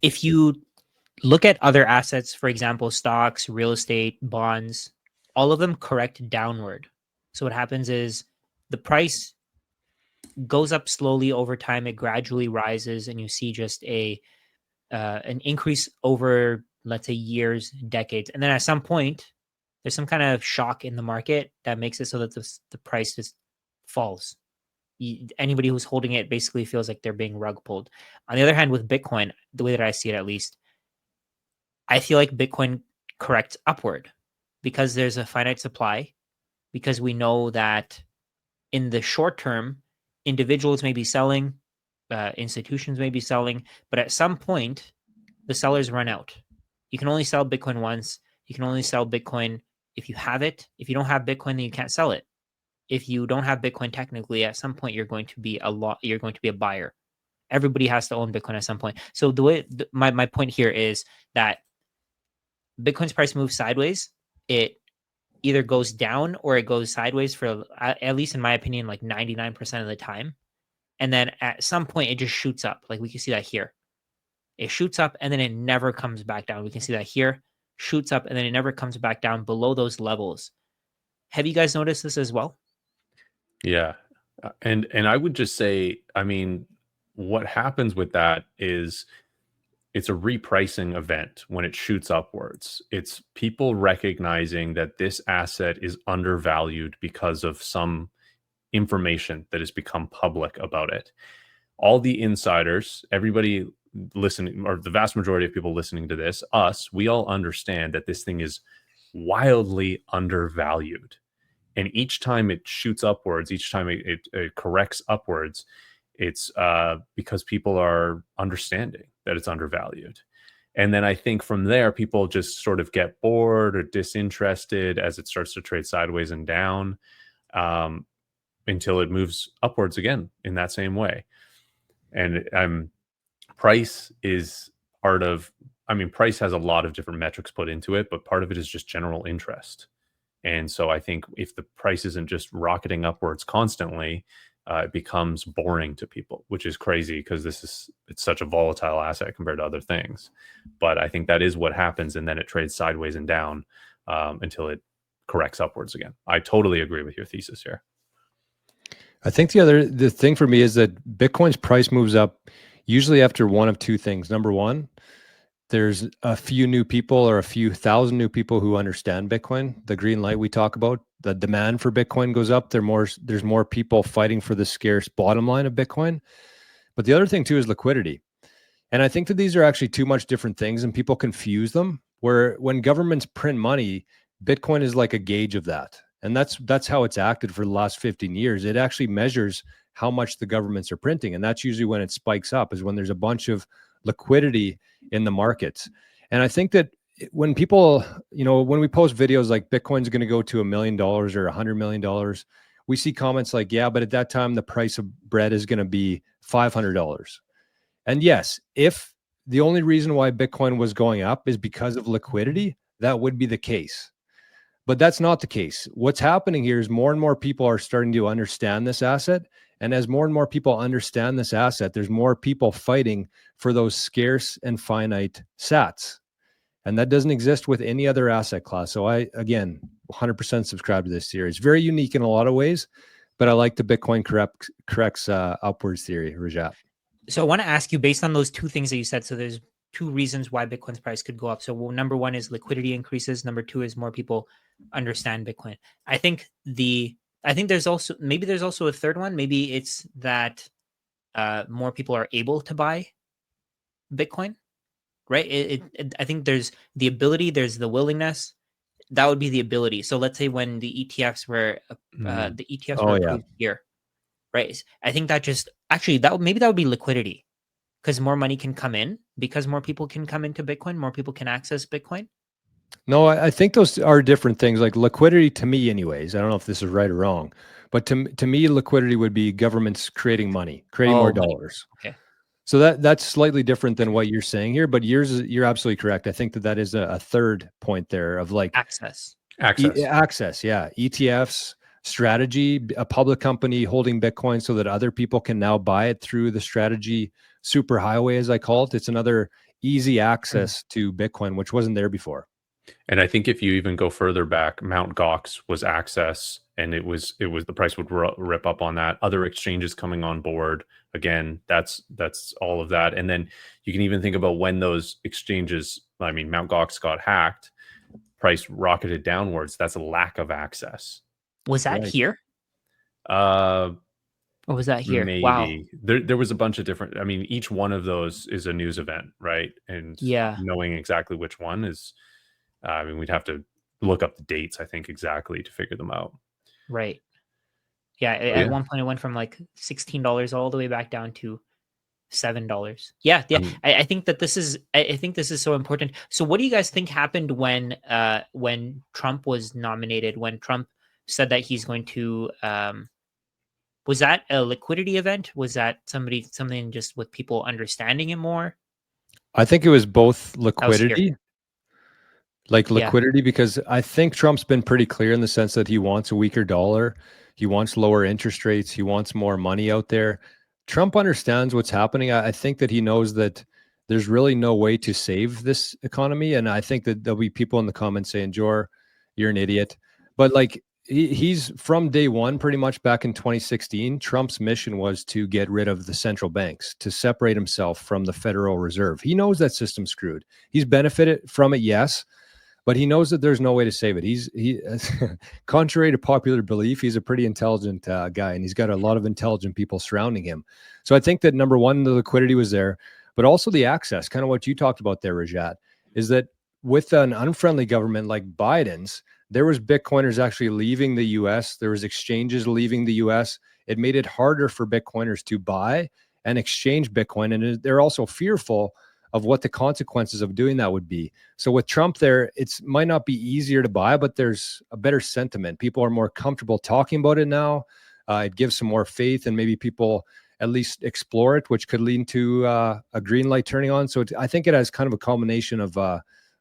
if you look at other assets, for example, stocks, real estate, bonds, all of them correct downward. So what happens is the price goes up slowly over time. It gradually rises, and you see just an increase over, let's say, years, decades, and then at some point, there's some kind of shock in the market that makes it so that the price just falls. Anybody who's holding it basically feels like they're being rug pulled. On the other hand, with Bitcoin, the way that I see it, at least, I feel like Bitcoin corrects upward because there's a finite supply. Because we know that in the short term, individuals may be selling, institutions may be selling, but at some point, the sellers run out. You can only sell Bitcoin once. You can only sell Bitcoin if you have it. If you don't have Bitcoin, then you can't sell it. If you don't have Bitcoin, technically, at some point, you're going to be a buyer. Everybody has to own Bitcoin at some point. So the way my point here is that Bitcoin's price moves sideways. It either goes down or it goes sideways for, at least in my opinion, like 99% of the time. And then at some point it just shoots up. Like we can see that here. It shoots up and then it never comes back down. We can see that here, shoots up and then it never comes back down below those levels. Have you guys noticed this as well? Yeah. And I would just say, I mean, what happens with that is it's a repricing event when it shoots upwards. It's people recognizing that this asset is undervalued because of some information that has become public about it. All the insiders, everybody listening, or the vast majority of people listening to this, us, we all understand that this thing is wildly undervalued. And each time it shoots upwards, each time it corrects upwards, it's because people are understanding that it's undervalued. And then I think from there, people just sort of get bored or disinterested as it starts to trade sideways and down, until it moves upwards again in that same way. And price is part of, I mean, price has a lot of different metrics put into it, but part of it is just general interest. And so I think if the price isn't just rocketing upwards constantly, it becomes boring to people, which is crazy because it's such a volatile asset compared to other things. But I think that is what happens, and then it trades sideways and down until it corrects upwards again. I totally agree with your thesis here. I think the thing for me is that Bitcoin's price moves up usually after one of two things. Number one, there's a few new people or a few thousand new people who understand Bitcoin. The green light we talk about, the demand for Bitcoin goes up. There's more people fighting for the scarce bottom line of Bitcoin. But the other thing too is liquidity. And I think that these are actually two much different things, and people confuse them. Where when governments print money, Bitcoin is like a gauge of that. And that's how it's acted for the last 15 years. It actually measures how much the governments are printing. And that's usually when it spikes up, is when there's a bunch of liquidity in the markets. And I think that when people, when we post videos like Bitcoin's going to go to $1 million or $100 million, we see comments like, yeah, but at that time, the price of bread is going to be $500. And yes, if the only reason why Bitcoin was going up is because of liquidity, that would be the case. But that's not the case. What's happening here is more and more people are starting to understand this asset. And as more and more people understand this asset, there's more people fighting for those scarce and finite sats. And that doesn't exist with any other asset class. So I, again, 100% subscribe to this theory. It's very unique in a lot of ways, but I like the Bitcoin corrects upwards theory, Rajat. So I want to ask you, based on those two things that you said, so there's two reasons why Bitcoin's price could go up. So number one is liquidity increases. Number two is more people understand Bitcoin. I think there's also a third one. Maybe it's that more people are able to buy Bitcoin, right? I think there's the ability, there's the willingness. That would be the ability. So let's say when the ETFs were approved here, right? I think that just actually that would be liquidity, because more money can come in, because more people can come into Bitcoin, more people can access Bitcoin. No, I think those are different things. Like liquidity, to me anyways, I don't know if this is right or wrong, but to me, liquidity would be governments creating money, creating more dollars. Okay. So that's slightly different than what you're saying here, but you're absolutely correct. I think that is a third point there of like access. Access, yeah. ETFs, strategy, a public company holding Bitcoin so that other people can now buy it through the strategy super highway, as I call it. It's another easy access to Bitcoin, which wasn't there before. And I think if you even go further back, Mount Gox was access, and it was the price would rip up on that. Other exchanges coming on board, again, that's all of that. And then you can even think about when those exchanges, I mean, Mount Gox got hacked, price rocketed downwards. That's a lack of access. Was that Right. here? Uh, Or was that here? Wow. Maybe there was a bunch of different. I mean, each one of those is a news event, right? And Yeah. knowing exactly which one is, I mean, we'd have to look up the dates, I think, exactly to figure them out. Right. Yeah. So At yeah, one point, it went from like $16 all the way back down to $7. Yeah. Yeah. I'm, I think that this is. I think this is so important. So, what do you guys think happened when Trump was nominated? When Trump said that he's going to was that a liquidity event? Was that something just with people understanding it more? I think it was both I was here. liquidity, Yeah. because I think Trump's been pretty clear in the sense that he wants a weaker dollar. He wants lower interest rates. He wants more money out there. Trump understands what's happening. I think that he knows that there's really no way to save this economy. And I think that there'll be people in the comments saying, Jor, you're an idiot. But like he's from day one, pretty much back in 2016, Trump's mission was to get rid of the central banks, to separate himself from the Federal Reserve. He knows that system's screwed. He's benefited from it, yes, but he knows that there's no way to save it. He contrary to popular belief, he's a pretty intelligent guy, and he's got a lot of intelligent people surrounding him. So I think that number one, the liquidity was there, but also the access, kind of what you talked about there, Rajat, is that with an unfriendly government like Biden's, there was Bitcoiners actually leaving the US. There was exchanges leaving the US. It made it harder for Bitcoiners to buy and exchange Bitcoin. And they're also fearful of what the consequences of doing that would be. So with Trump there, it's might not be easier to buy, but there's a better sentiment. People are more comfortable talking about it now. It gives some more faith, and maybe people at least explore it, which could lead to a green light turning on. So I think it has kind of a combination of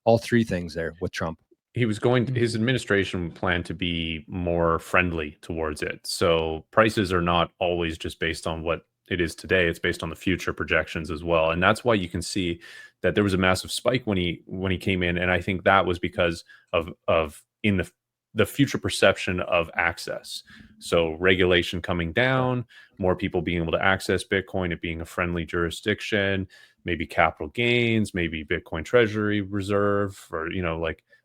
all three things there with Trump. he was his administration planned to be more friendly towards it. So prices are not always just based on what it is today. It's based on the future projections as well. And that's why you can see that there was a massive spike when he came in. And I think that was because of in the future perception of access. So regulation coming down, more people being able to access Bitcoin, it being a friendly jurisdiction, maybe capital gains, maybe Bitcoin treasury reserve, or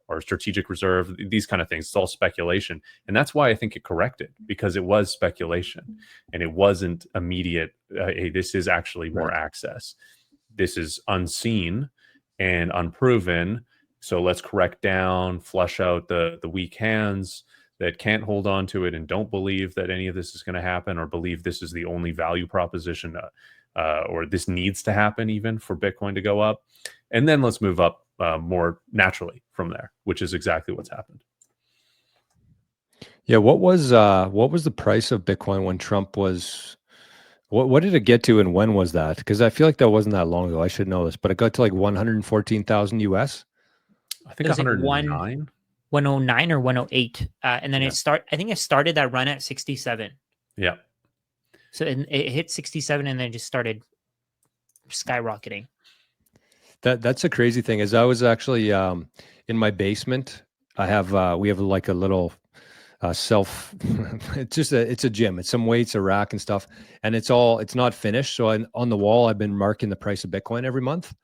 or strategic reserve, these kind of things. It's all speculation. And that's why I think it corrected, because it was speculation and it wasn't immediate. Hey, this is actually more access. This is unseen and unproven. So let's correct down, flush out the weak hands that can't hold on to it and don't believe that any of this is going to happen, or believe this is the only value proposition, or this needs to happen even for Bitcoin to go up. And then let's move up more naturally from there, which is exactly what's happened. Yeah, what was the price of Bitcoin when Trump was? What did it get to, and when was that? Because I feel like that wasn't that long ago. I should know this, but it got to like 114,000 US. I It think was like 109. 109 or 108, and then Yeah. I think it started that run at 67. Yeah. So it hit 67 and then just started skyrocketing. That's a crazy thing. Is I was actually in my basement. We have like a little self. It's a gym. It's some weights, a rack, and stuff, and it's not finished. So on the wall, I've been marking the price of Bitcoin every month.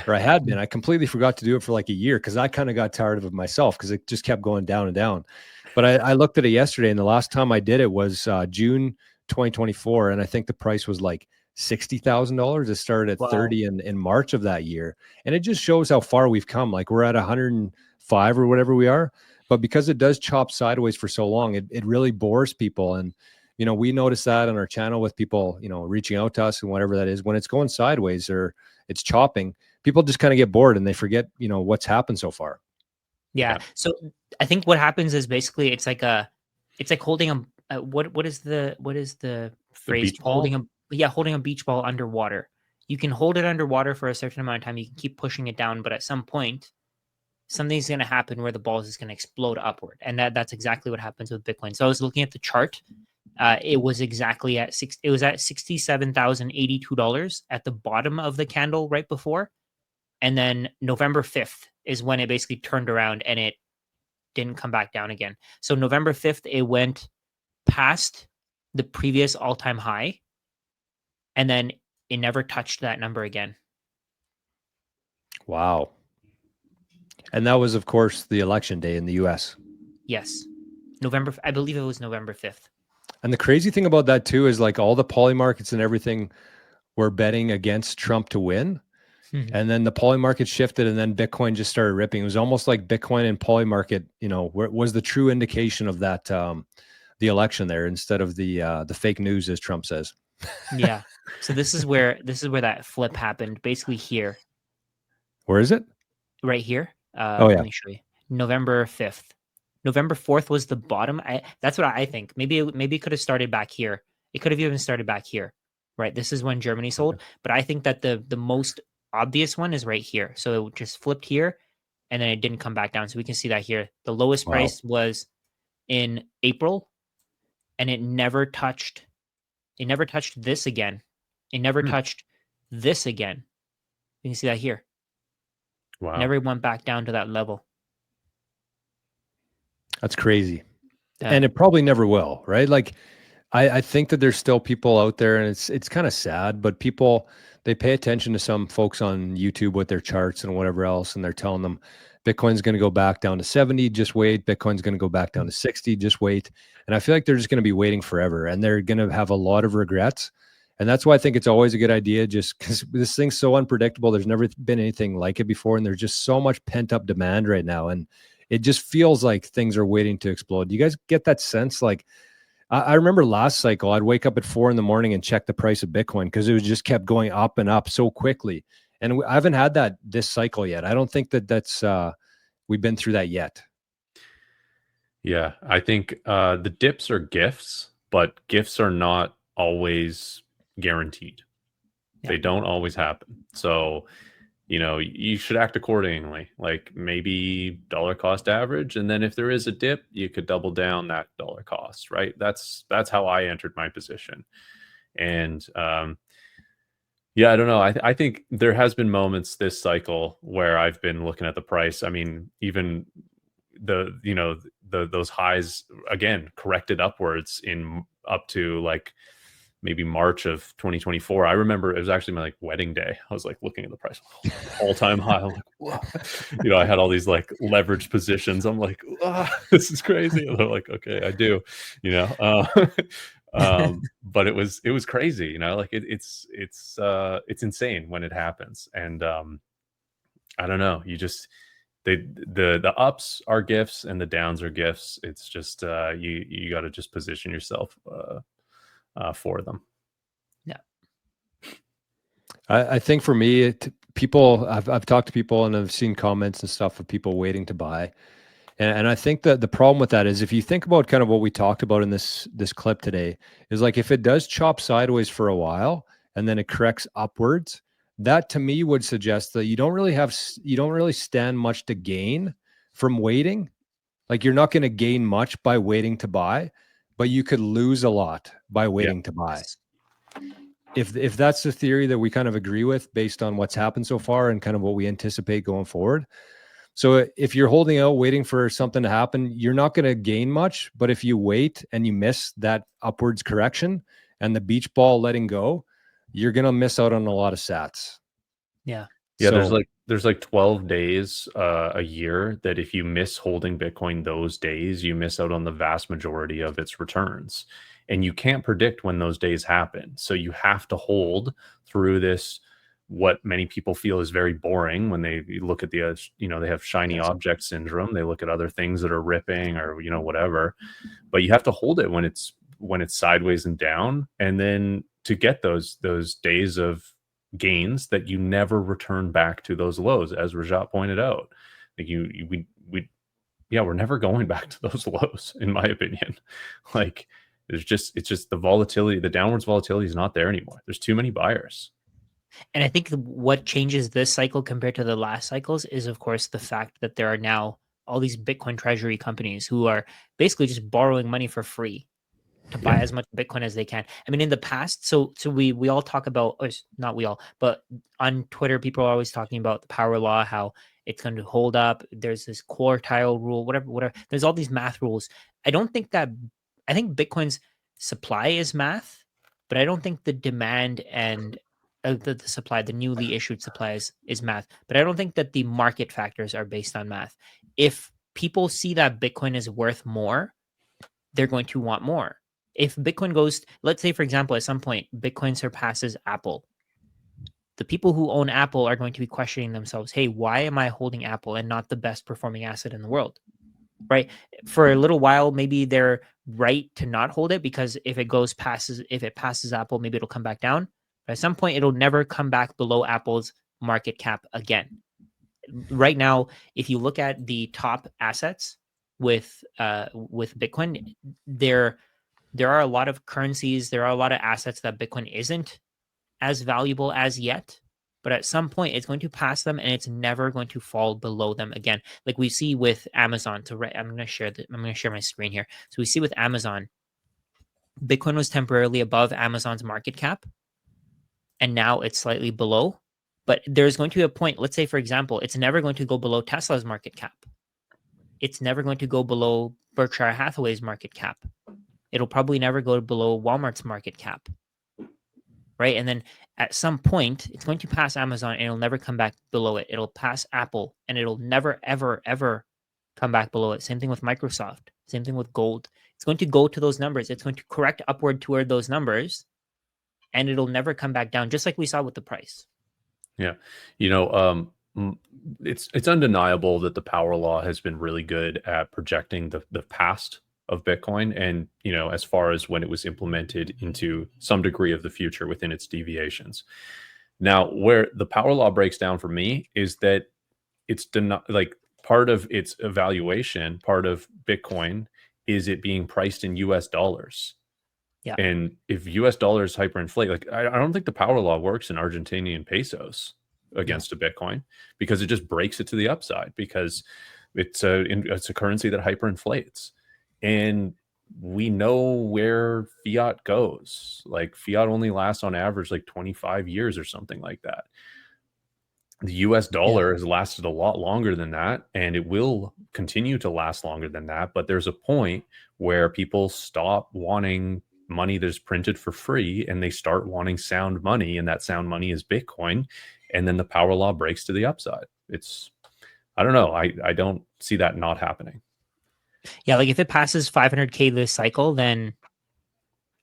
Or I had been. I completely forgot to do it for like a year because I kind of got tired of it myself because it just kept going down and down. But I looked at it yesterday, and the last time I did it was June 2024, and I think the price was like $60,000. It started at Wow. 30 in March of that year, and it just shows how far we've come. Like we're at 105 or whatever we are, but because it does chop sideways for so long, it really bores people. And we notice that on our channel with people reaching out to us and whatever that is, when it's going sideways or it's chopping, people just kind of get bored and they forget what's happened so far. Yeah. So I think what happens is basically it's like holding what is the phrase? beach ball? Holding a beach ball underwater. You can hold it underwater for a certain amount of time. You can keep pushing it down, but at some point, something's going to happen where the ball is going to explode upward, and that's exactly what happens with Bitcoin. So I was looking at the chart, It was exactly at six. It was at $67,082 at the bottom of the candle right before, and then November 5th is when it basically turned around and it didn't come back down again. So November 5th, it went past the previous all-time high, and then it never touched that number again. Wow. And that was, of course, the election day in the US. Yes, I believe it was November 5th. And the crazy thing about that too is like all the poly markets and everything were betting against Trump to win. And then the poly market shifted and then Bitcoin just started ripping. It was almost like Bitcoin and poly market, was the true indication of that the election there instead of the fake news, as Trump says. Yeah. So this is where that flip happened. Basically here, Where is it? right here. Oh Let yeah. me show you. November 5th. November 4th was the bottom. That's what I think. Maybe it could have started back here. It could have even started back here. Right. This is when Germany sold. But I think that the most obvious one is right here. So it just flipped here and then it didn't come back down. So we can see that here. The lowest Wow. price was in April and it never touched this again. It never touched this again. You can see that here. Wow. Never went back down to that level. That's crazy. Yeah. And it probably never will, right? Like I think that there's still people out there and it's kind of sad, but people, they pay attention to some folks on YouTube with their charts and whatever else, and they're telling them Bitcoin's going to go back down to 70, just wait. Bitcoin's going to go back down to 60, just wait. And I feel like they're just going to be waiting forever and they're going to have a lot of regrets. And that's why I think it's always a good idea, just because this thing's so unpredictable. There's never been anything like it before. And there's just so much pent up demand right now. And it just feels like things are waiting to explode. Do you guys get that sense? Like, I remember last cycle, I'd wake up at 4 a.m. and check the price of Bitcoin because it was just kept going up and up so quickly. And I haven't had that this cycle yet. I don't think that's we've been through that yet. Yeah, I think the dips are gifts, but gifts are not always guaranteed. Yeah. They don't always happen. So, you should act accordingly. Like maybe dollar cost average, and then if there is a dip, you could double down that dollar cost, right? That's how I entered my position. And yeah, I don't know. I think there has been moments this cycle where I've been looking at the price. I mean, even those highs again corrected upwards in up to like maybe March of 2024. I remember it was actually my like wedding day. I was like looking at the price, all-time high. I'm like, whoa. I had all these like leveraged positions. I'm like, this is crazy. And they're like, okay, I do, but it was crazy, like it's insane when it happens. And I don't know, the ups are gifts and the downs are gifts. It's just you got to just position yourself for them. Yeah. I think for me, people, I've talked to people and I've seen comments and stuff of people waiting to buy. And I think that the problem with that is if you think about kind of what we talked about in this clip today is like if it does chop sideways for a while and then it corrects upwards, that to me would suggest that you don't really stand much to gain from waiting. Like you're not going to gain much by waiting to buy, but you could lose a lot by waiting to buy. If that's the theory that we kind of agree with based on what's happened so far and kind of what we anticipate going forward. So if you're holding out, waiting for something to happen, you're not going to gain much. But if you wait and you miss that upwards correction and the beach ball letting go, you're going to miss out on a lot of sats. Yeah. Yeah. So, there's like 12 days a year that if you miss holding Bitcoin those days, you miss out on the vast majority of its returns. And you can't predict when those days happen. So you have to hold through this, what many people feel is very boring when they look at the, they have shiny object syndrome. They look at other things that are ripping or, whatever, but you have to hold it when it's sideways and down. And then to get those days of gains that you never return back to those lows, as Rajat pointed out. Like we're never going back to those lows, in my opinion. Like it's just the volatility, the downwards volatility is not there anymore. There's too many buyers. And I think what changes this cycle compared to the last cycles is, of course, the fact that there are now all these Bitcoin treasury companies who are basically just borrowing money for free. to buy as much Bitcoin as they can. I mean, in the past, so we all talk about, or not we all, but on Twitter, people are always talking about the power law, how it's going to hold up. There's this quartile rule, whatever. There's all these math rules. I don't think that. I think Bitcoin's supply is math, but I don't think the demand and the supply, the newly issued supply is math. But I don't think that the market factors are based on math. If people see that Bitcoin is worth more, they're going to want more. If Bitcoin goes, let's say, for example, at some point, Bitcoin surpasses Apple, the people who own Apple are going to be questioning themselves, hey, why am I holding Apple and not the best performing asset in the world? Right? For a little while, maybe they're right to not hold it because if it passes Apple, maybe it'll come back down. But at some point, it'll never come back below Apple's market cap again. Right now, if you look at the top assets with Bitcoin, there are a lot of currencies, there are a lot of assets that Bitcoin isn't as valuable as yet. But at some point, it's going to pass them, and it's never going to fall below them again. Like we see with Amazon. So I'm going to share my screen here. So we see with Amazon, Bitcoin was temporarily above Amazon's market cap, and now it's slightly below. But there's going to be a point. Let's say, for example, it's never going to go below Tesla's market cap. It's never going to go below Berkshire Hathaway's market cap. It'll probably never go below Walmart's market cap. Right. And then at some point, it's going to pass Amazon and it'll never come back below it. It'll pass Apple and it'll never, ever, ever come back below it. Same thing with Microsoft. Same thing with gold. It's going to go to those numbers. It's going to correct upward toward those numbers and it'll never come back down, just like we saw with the price. Yeah. It's undeniable that the power law has been really good at projecting the past of Bitcoin and, as far as when it was implemented into some degree of the future within its deviations. Now, where the power law breaks down for me is that it's like part of its evaluation, part of Bitcoin is it being priced in US dollars. Yeah. And if US dollars hyperinflate, like I don't think the power law works in Argentinian pesos against a Bitcoin because it just breaks it to the upside because it's a currency that hyperinflates. And we know where fiat goes. Like fiat only lasts on average like 25 years or something like that. The US dollar has lasted a lot longer than that, and it will continue to last longer than that. But there's a point where people stop wanting money that's printed for free and they start wanting sound money, and that sound money is Bitcoin. And then the power law breaks to the upside. I don't know. I don't see that not happening. Yeah, like if it passes 500K this cycle, then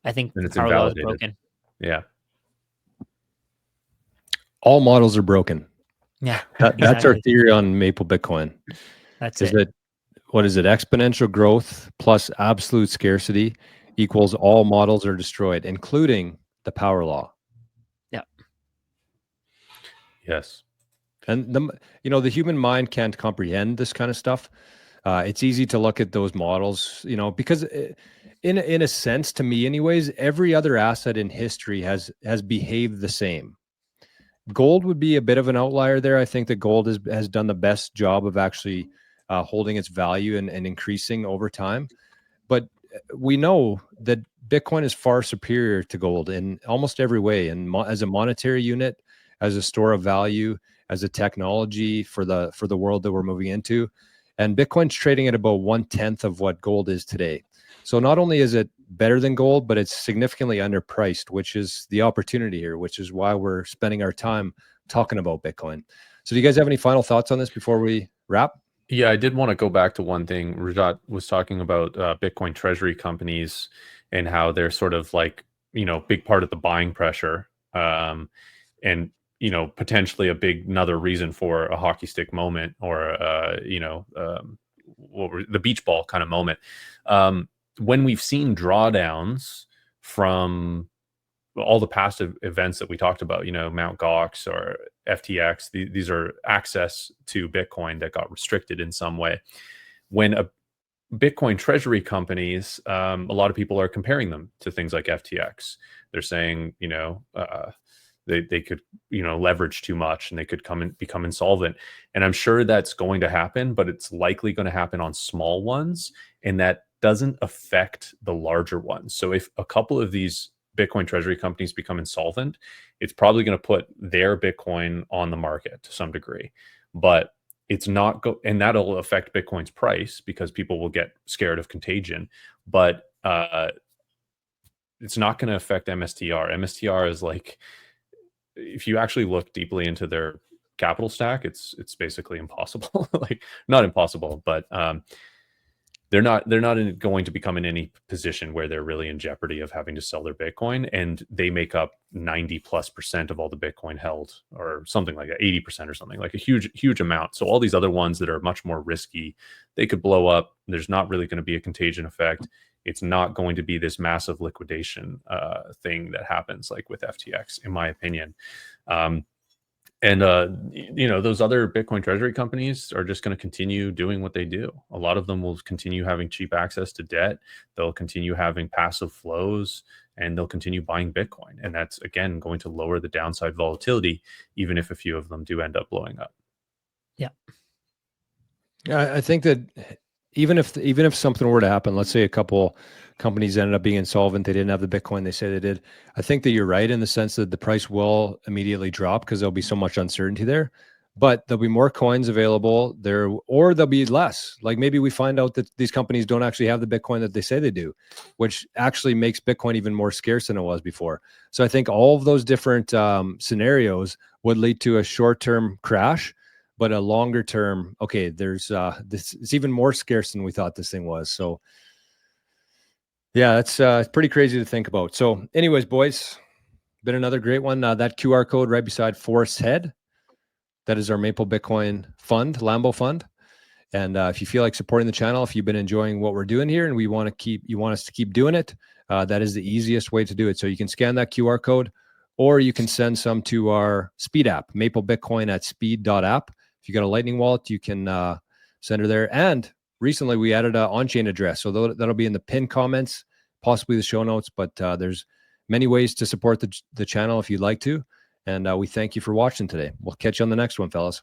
I think Then the it's power law is invalidated. broken. Yeah. All models are broken. Yeah. That's our theory on Maple Bitcoin. That's it. What is it? Exponential growth plus absolute scarcity equals all models are destroyed, including the power law. Yeah. Yes. And the human mind can't comprehend this kind of stuff. It's easy to look at those models, because in a sense, to me anyways, every other asset in history has behaved the same. Gold would be a bit of an outlier there. I think that gold has done the best job of actually holding its value and increasing over time. But we know that Bitcoin is far superior to gold in almost every way, and as a monetary unit, as a store of value, as a technology for the world that we're moving into. And Bitcoin's trading at about 1/10 of what gold is today. So not only is it better than gold, but it's significantly underpriced, which is the opportunity here, which is why we're spending our time talking about Bitcoin. So do you guys have any final thoughts on this before we wrap? Yeah, I did want to go back to one thing. Rajat was talking about Bitcoin treasury companies and how they're sort of like, big part of the buying pressure. And potentially another reason for a hockey stick moment or the beach ball kind of moment. When we've seen drawdowns from all the past events that we talked about, Mt. Gox or FTX, these are access to Bitcoin that got restricted in some way. When a Bitcoin treasury companies, a lot of people are comparing them to things like FTX. They're saying, they could, leverage too much and they could become insolvent. And I'm sure that's going to happen, but it's likely going to happen on small ones. And that doesn't affect the larger ones. So if a couple of these Bitcoin treasury companies become insolvent, it's probably going to put their Bitcoin on the market to some degree. But it's not and that'll affect Bitcoin's price because people will get scared of contagion. But it's not going to affect MSTR. MSTR is like, if you actually look deeply into their capital stack, it's basically impossible. Like, not impossible, but they're not going to become in any position where they're really in jeopardy of having to sell their Bitcoin, and they make up 90+% of all the Bitcoin held, or something like that, 80% or something, like a huge amount. So all these other ones that are much more risky, they could blow up. There's not really going to be a contagion effect. It's not going to be this massive liquidation thing that happens like with FTX, in my opinion. And those other Bitcoin treasury companies are just going to continue doing what they do. A lot of them will continue having cheap access to debt. They'll continue having passive flows, and they'll continue buying Bitcoin. And that's, again, going to lower the downside volatility, even if a few of them do end up blowing up. Yeah. I think that even if something were to happen, let's say a couple companies ended up being insolvent, they didn't have the Bitcoin they say they did. I think that you're right in the sense that the price will immediately drop because there'll be so much uncertainty there. But there'll be more coins available there, or there'll be less. Like maybe we find out that these companies don't actually have the Bitcoin that they say they do, which actually makes Bitcoin even more scarce than it was before. So I think all of those different scenarios would lead to a short-term crash, but a longer term, okay, there's this, it's even more scarce than we thought this thing was. So yeah, it's pretty crazy to think about. So anyways, boys, been another great one. That QR code right beside Forrest's head, that is our Maple Bitcoin fund, Lambo fund. And if you feel like supporting the channel, if you've been enjoying what we're doing here and you want us to keep doing it, that is the easiest way to do it. So you can scan that QR code, or you can send some to our Speed app, Maple Bitcoin at speed.app. If you got a Lightning wallet, you can send her there. And recently we added an on-chain address. So that'll be in the pinned comments, possibly the show notes, but there's many ways to support the channel if you'd like to. And we thank you for watching today. We'll catch you on the next one, fellas.